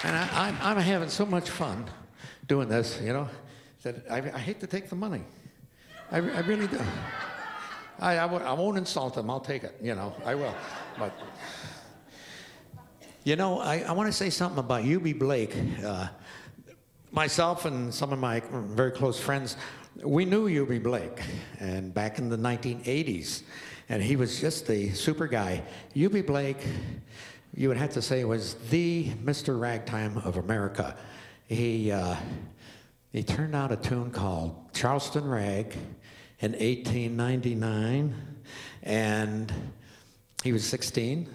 And I'm having so much fun doing this, you know, that I hate to take the money. I really do. I won't insult them. I'll take it, you know. I will. But, you know, I want to say something about Eubie Blake. Myself and some of my very close friends, we knew Eubie Blake, and back in the 1980s, and he was just the super guy. Eubie Blake, you would have to say, was the Mr. Ragtime of America. He turned out a tune called Charleston Rag in 1899, and he was 16,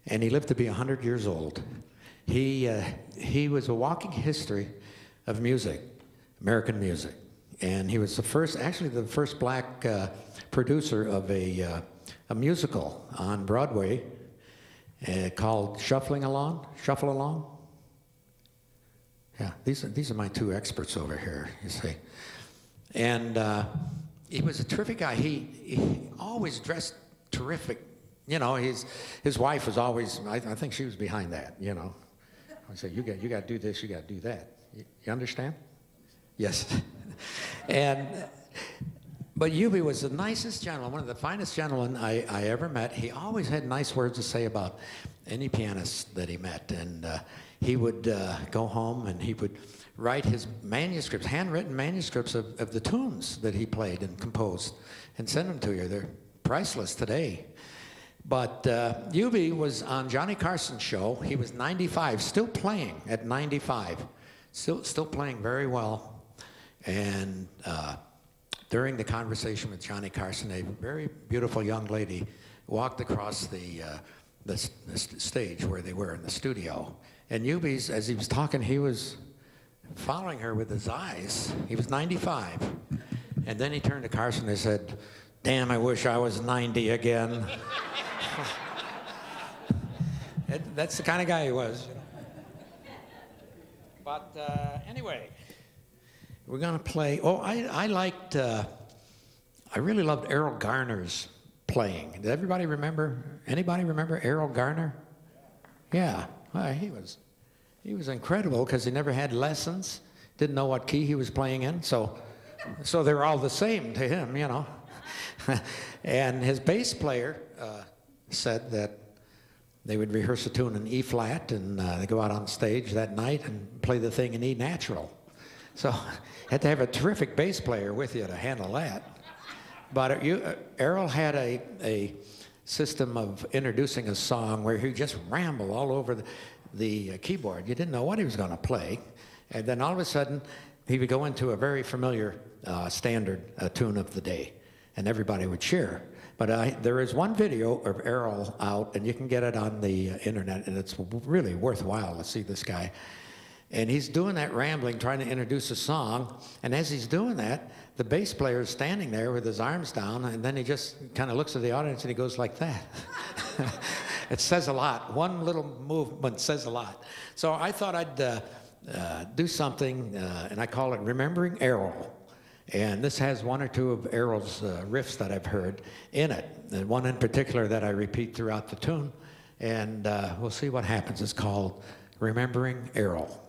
and he lived to be 100 years old. He was a walking history of music, American music, and he was the first, actually the first black producer of a musical on Broadway called Shuffle Along. Yeah, these are my two experts over here, you see. And he was a terrific guy. He always dressed terrific. You know, his wife was always, I think she was behind that, you know. I said, you got to do this, you got to do that. You understand? Yes. But Eubie was the nicest gentleman, one of the finest gentlemen I ever met. He always had nice words to say about any pianist that he met. And he would go home and he would write his manuscripts, handwritten manuscripts of the tunes that he played and composed, and send them to you. They're priceless today. But Eubie was on Johnny Carson's show. He was 95, still playing at 95, still playing very well. And during the conversation with Johnny Carson, a very beautiful young lady walked across the stage where they were in the studio. And Eubie, as he was talking, he was following her with his eyes. He was 95. And then he turned to Carson and said, "Damn, I wish I was 90 again." That's the kind of guy he was. You know? But anyway, we're going to play. Oh, I liked, I really loved Errol Garner's playing. Did everybody remember? Anybody remember Errol Garner? Yeah, well, he was incredible because he never had lessons, didn't know what key he was playing in, so they were all the same to him, you know. And his bass player said that they would rehearse a tune in E flat, and they go out on stage that night and play the thing in E natural. So had to have a terrific bass player with you to handle that. But Ariel had a system of introducing a song where he just rambled all over the keyboard. You didn't know what he was going to play. And then all of a sudden, he would go into a very familiar standard tune of the day, and everybody would cheer. But there is one video of Ariel out, and you can get it on the internet, and it's really worthwhile to see this guy. And he's doing that rambling, trying to introduce a song, and as he's doing that, the bass player is standing there with his arms down, and then he just kind of looks at the audience and he goes like that. It says a lot. One little movement says a lot. So I thought I'd do something, and I call it Remembering Ariel. And this has one or two of Ariel's riffs that I've heard in it, and one in particular that I repeat throughout the tune. And we'll see what happens. It's called Remembering Ariel.